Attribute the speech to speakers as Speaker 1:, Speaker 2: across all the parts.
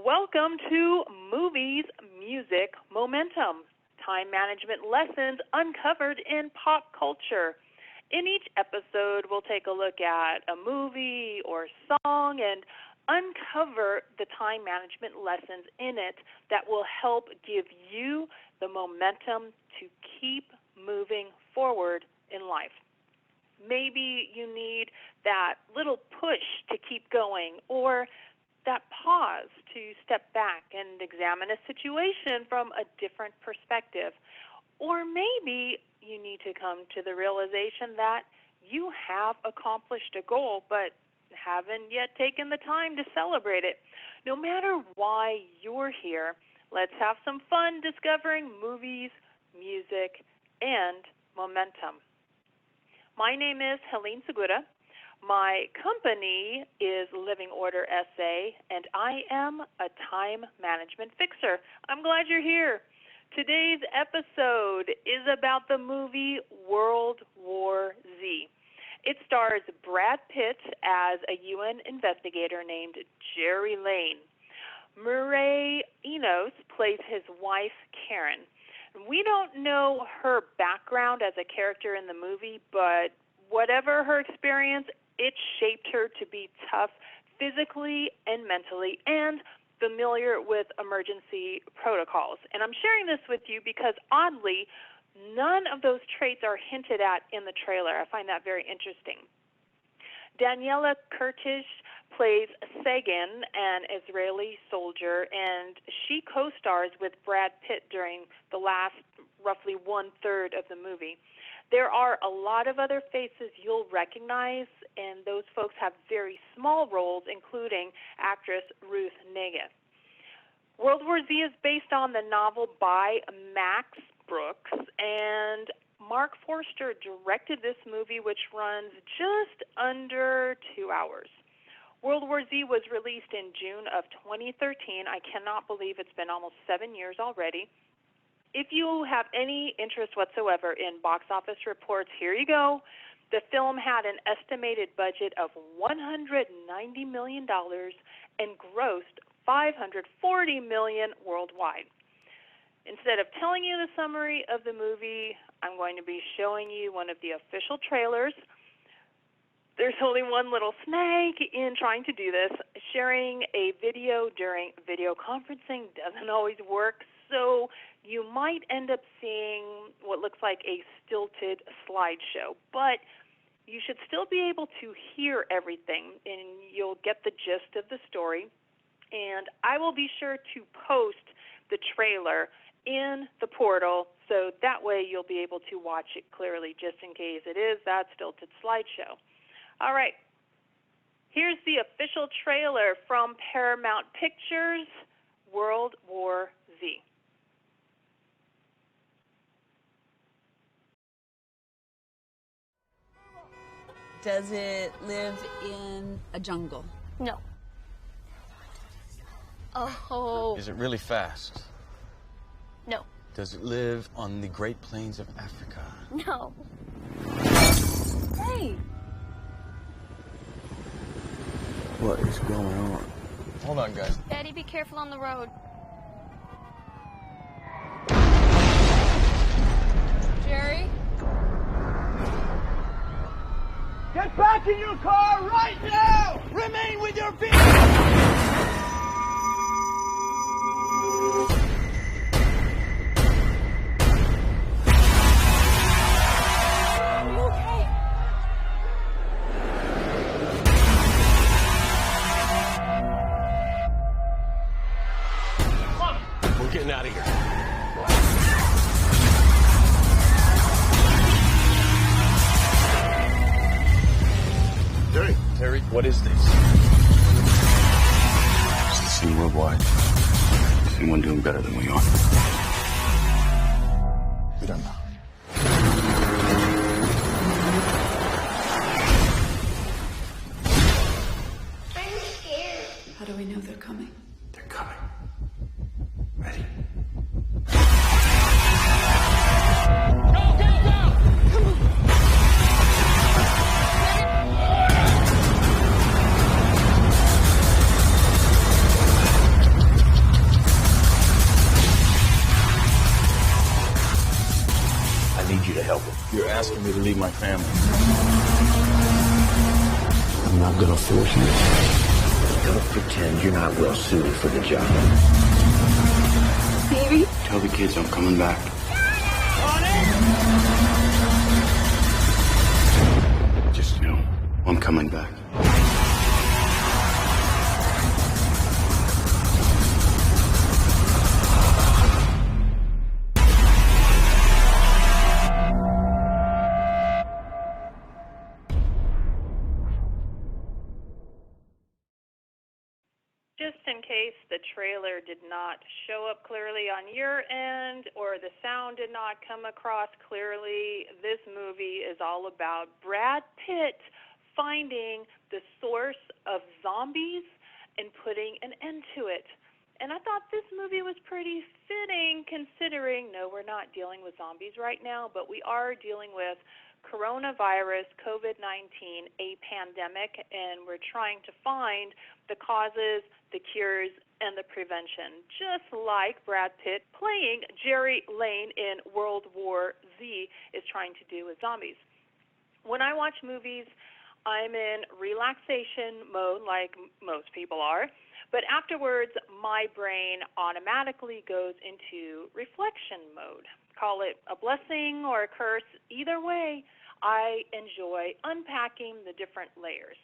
Speaker 1: Welcome to Movies, Music, Momentum, time management lessons uncovered in pop culture. In each episode, we'll take a look at a movie or song and uncover the time management lessons in it that will help give you the momentum to keep moving forward in life. Maybe you need that little push to keep going, or that pause to step back and examine a situation from a different perspective. Or maybe you need to come to the realization that you have accomplished a goal but haven't yet taken the time to celebrate it. No matter why you're here, let's have some fun discovering movies, music, and momentum. My name is Helene Segura. My company is Living Order SA, and I am a time management fixer. I'm glad you're here. Today's episode is about the movie World War Z. It stars Brad Pitt as a UN investigator named Jerry Lane. Murray Enos plays his wife, Karen. We don't know her background as a character in the movie, but whatever her experience, it shaped her to be tough physically and mentally and familiar with emergency protocols. And I'm sharing this with you because, oddly, none of those traits are hinted at in the trailer. I find that very interesting. Daniela Curtis plays Sagan, an Israeli soldier, and she co-stars with Brad Pitt during the last roughly one-third of the movie. There are a lot of other faces you'll recognize, and those folks have very small roles, including actress Ruth Negga. World War Z is based on the novel by Max Brooks, and Mark Forster directed this movie, which runs just under 2 hours. World War Z was released in June of 2013. I cannot believe it's been almost 7 years already. If you have any interest whatsoever in box office reports, here you go. The film had an estimated budget of $190 million and grossed $540 million worldwide. Instead of telling you the summary of the movie, I'm going to be showing you one of the official trailers. There's only one little snag in trying to do this. Sharing a video during video conferencing doesn't always work, so you might end up seeing what looks like a stilted slideshow. But you should still be able to hear everything, and you'll get the gist of the story. And I will be sure to post the trailer in the portal, so that way you'll be able to watch it clearly, just in case it is that stilted slideshow. All right, here's the official trailer from Paramount Pictures, World War Z.
Speaker 2: Does it live in a jungle?
Speaker 3: No. Oh.
Speaker 4: Is it really fast?
Speaker 3: No.
Speaker 4: Does it live on the Great Plains of Africa?
Speaker 3: No.
Speaker 2: Hey!
Speaker 4: What is going on? Hold on, guys.
Speaker 3: Daddy, be careful on the road.
Speaker 2: Jerry?
Speaker 5: Get back in your car right now! Remain with your feet!
Speaker 3: Are you okay?
Speaker 4: We're getting out of here. Terry, what is this?
Speaker 6: It's the scene worldwide. Is anyone doing better than we are?
Speaker 4: We don't know.
Speaker 3: I'm scared.
Speaker 2: How do we know they're coming?
Speaker 6: They're coming. Ready? me to leave my family.
Speaker 4: I'm not gonna force you.
Speaker 7: Don't pretend you're not well suited for the job.
Speaker 3: Baby.
Speaker 6: Tell the kids I'm coming back. Just know I'm coming back.
Speaker 1: Just in case the trailer did not show up clearly on your end or the sound did not come across clearly, this movie is all about Brad Pitt finding the source of zombies and putting an end to it. And I thought this movie was pretty fitting considering, no, we're not dealing with zombies right now, but we are dealing with coronavirus, COVID-19, a pandemic, and we're trying to find the causes, the cures, and the prevention, just like Brad Pitt playing Jerry Lane in World War Z is trying to do with zombies. When I watch movies, I'm in relaxation mode like most people are, but afterwards my brain automatically goes into reflection mode. Call it a blessing or a curse. Either way, I enjoy unpacking the different layers.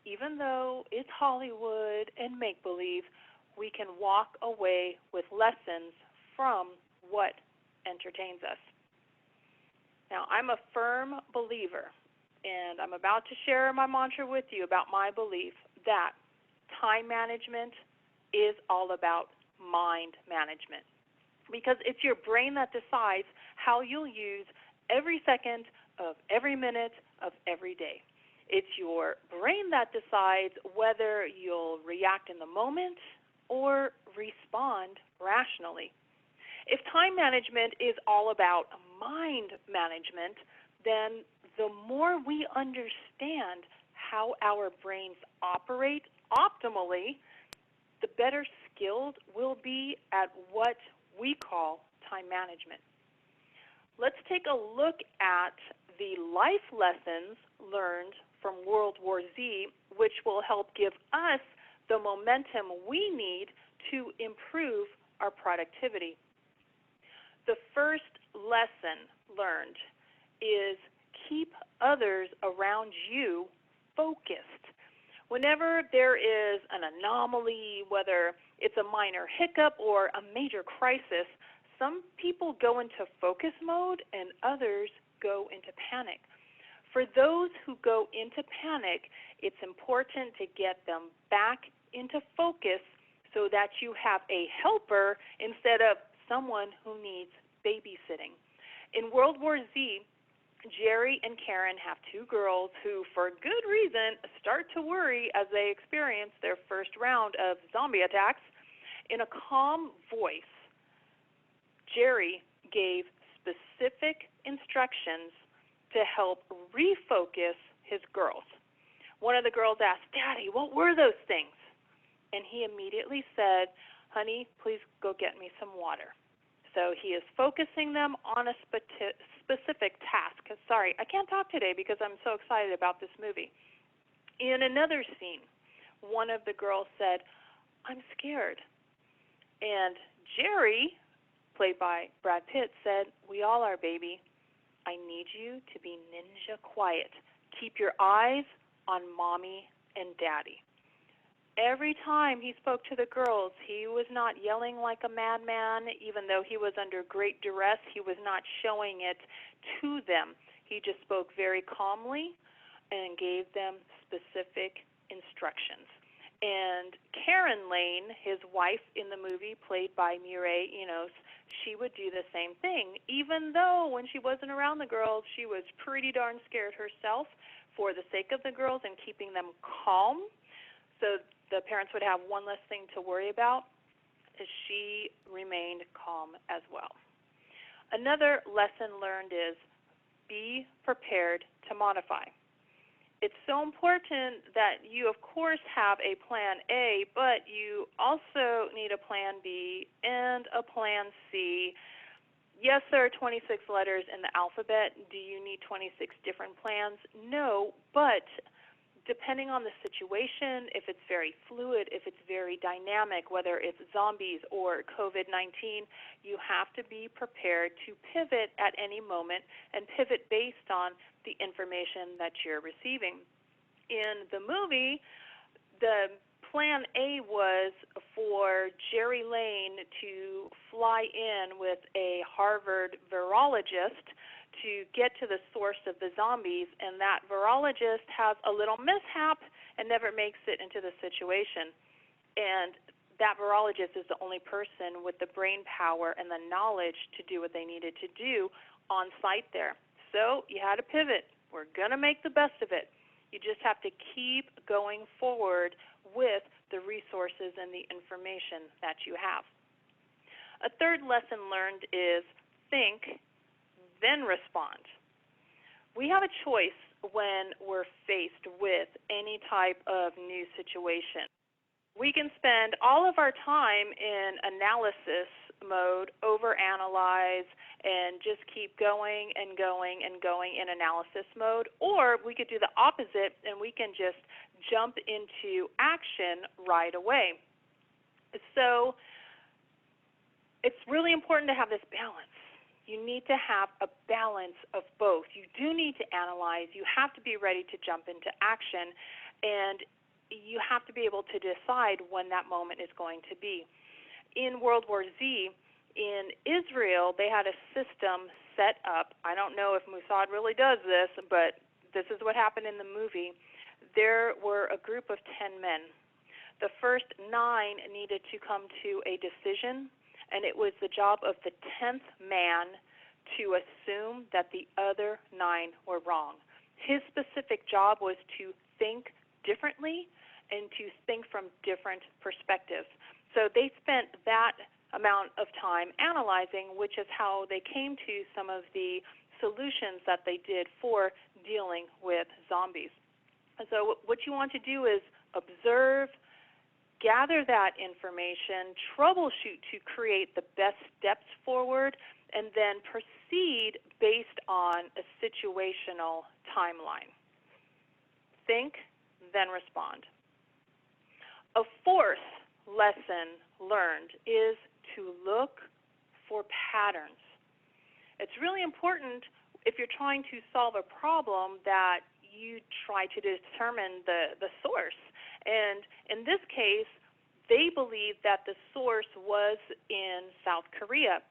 Speaker 1: Even though it's Hollywood and make-believe, we can walk away with lessons from what entertains us. Now, I'm a firm believer, and I'm about to share my mantra with you about my belief that time management is all about mind management. Because it's your brain that decides how you'll use every second of every minute of every day. It's your brain that decides whether you'll react in the moment or respond rationally. If time management is all about mind management, then the more we understand how our brains operate optimally, the better skilled we'll be at what we call time management. Let's take a look at the life lessons learned from World War Z, which will help give us the momentum we need to improve our productivity. The first lesson learned is keep others around you focused. Whenever there is an anomaly, whether it's a minor hiccup or a major crisis, some people go into focus mode and others go into panic. For those who go into panic, it's important to get them back into focus so that you have a helper instead of someone who needs babysitting. In World War Z, Jerry and Karen have two girls who, for good reason, start to worry as they experience their first round of zombie attacks. In a calm voice, Jerry gave specific instructions to help refocus his girls. One of the girls asked, "Daddy, what were those things?" And he immediately said, "Honey, please go get me some water." So he is focusing them on a specific task. Sorry, I can't talk today because I'm so excited about this movie. In another scene, one of the girls said, "I'm scared." And Jerry, played by Brad Pitt, said, "We all are, baby. I need you to be ninja quiet. Keep your eyes on mommy and daddy." Every time he spoke to the girls, he was not yelling like a madman. Even though he was under great duress, he was not showing it to them. He just spoke very calmly and gave them specific instructions. And Karen Lane, his wife in the movie, played by Mireille Enos, she would do the same thing. Even though when she wasn't around the girls, she was pretty darn scared herself for the sake of the girls and keeping them calm. So the parents would have one less thing to worry about, as she remained calm as well. Another lesson learned is be prepared to modify. It's so important that you, of course, have a plan A, but you also need a plan B and a plan C Yes, there are 26 letters in the alphabet. Do you need 26 different plans? No, but depending on the situation, if it's very fluid, if it's very dynamic, whether it's zombies or COVID-19, you have to be prepared to pivot at any moment and pivot based on the information that you're receiving. In the movie, the plan A was for Jerry Lane to fly in with a Harvard virologist to get to the source of the zombies, and that virologist has a little mishap and never makes it into the situation. And that virologist is the only person with the brain power and the knowledge to do what they needed to do on site there. So you had to pivot. We're going to make the best of it. You just have to keep going forward with the resources and the information that you have. A third lesson learned is think, then respond. We have a choice when we're faced with any type of new situation. We can spend all of our time in analysis mode, overanalyze, and just keep going and going and going in analysis mode, or we could do the opposite and we can just jump into action right away. So it's really important to have this balance. You need to have a balance of both. You do need to analyze. You have to be ready to jump into action, and you have to be able to decide when that moment is going to be. In World War Z, in Israel, they had a system set up. I don't know if Mossad really does this, but this is what happened in the movie. There were a group of 10 men. The first 9 needed to come to a decision, and it was the job of the 10th man to assume that the other 9 were wrong. His specific job was to think differently and to think from different perspectives. So they spent that amount of time analyzing, which is how they came to some of the solutions that they did for dealing with zombies. And so what you want to do is observe, gather that information, troubleshoot to create the best steps forward, and then proceed based on a situational timeline. Think, then respond. A fourth lesson learned is to look for patterns. It's really important if you're trying to solve a problem that you try to determine the source. And in this case, they believed that the source was in South Korea.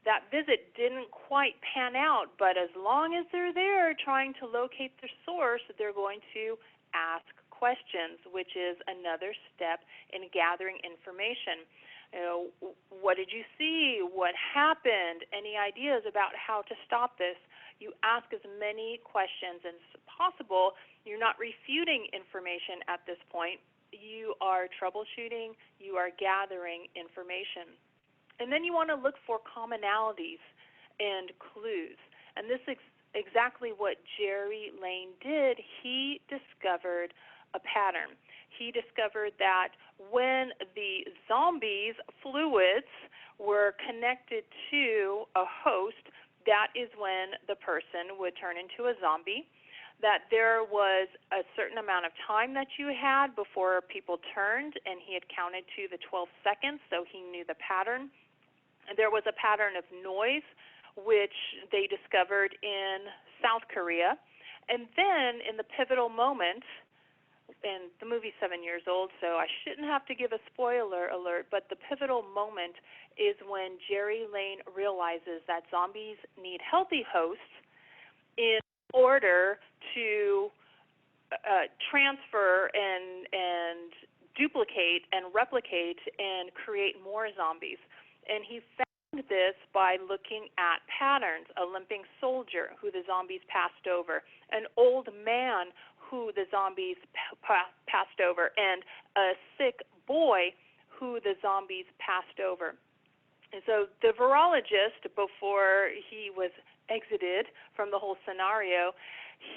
Speaker 1: That visit didn't quite pan out, but as long as they're there trying to locate the source, they're going to ask questions, which is another step in gathering information. You know, what did you see? What happened? Any ideas about how to stop this? You ask as many questions as possible. You're not refuting information at this point. You are troubleshooting. You are gathering information. And then you want to look for commonalities and clues. And this is exactly what Jerry Lane did. He discovered a pattern. He discovered that when the zombies' fluids were connected to a host, that is when the person would turn into a zombie, that there was a certain amount of time that you had before people turned, and he had counted to the 12 seconds, so he knew the pattern. And there was a pattern of noise, which they discovered in South Korea. And then in the pivotal moment, and the movie's 7 years old, so I shouldn't have to give a spoiler alert, but the pivotal moment is when Jerry Lane realizes that zombies need healthy hosts in order to transfer and duplicate and replicate and create more zombies. And he found this by looking at patterns: a limping soldier who the zombies passed over, an old man who the zombies passed over, and a sick boy who the zombies passed over. And so the virologist, before he was exited from the whole scenario,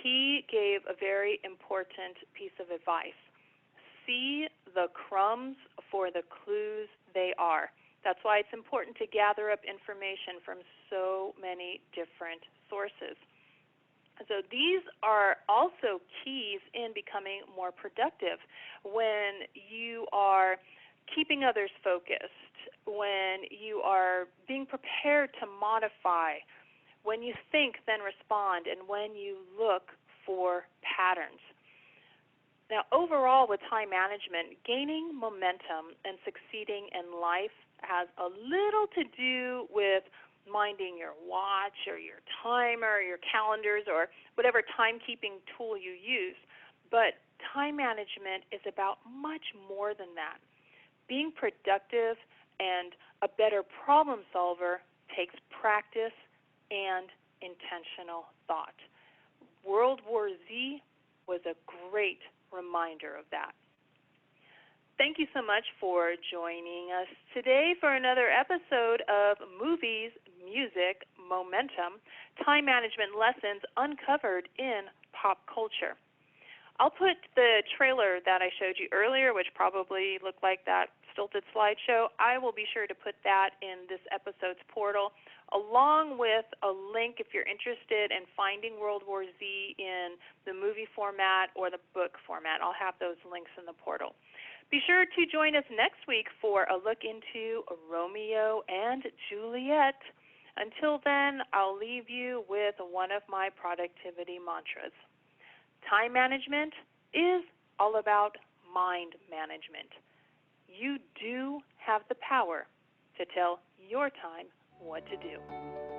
Speaker 1: he gave a very important piece of advice. See the crumbs for the clues they are. That's why it's important to gather up information from so many different sources. So these are also keys in becoming more productive. When you are keeping others focused, when you are being prepared to modify, when you think, then respond, and when you look for patterns. Now, overall, with time management, gaining momentum and succeeding in life has a little to do with minding your watch or your timer or your calendars or whatever timekeeping tool you use. But time management is about much more than that. Being productive and a better problem solver takes practice and intentional thought. World War Z was a great reminder of that. Thank you so much for joining us today for another episode of Movies, Music, Momentum, Time Management Lessons Uncovered in Pop Culture. I'll put the trailer that I showed you earlier, which probably looked like that stilted slideshow. I will be sure to put that in this episode's portal, along with a link if you're interested in finding World War Z in the movie format or the book format. I'll have those links in the portal. Be sure to join us next week for a look into Romeo and Juliet. Until then, I'll leave you with one of my productivity mantras. Time management is all about mind management. You do have the power to tell your time what to do.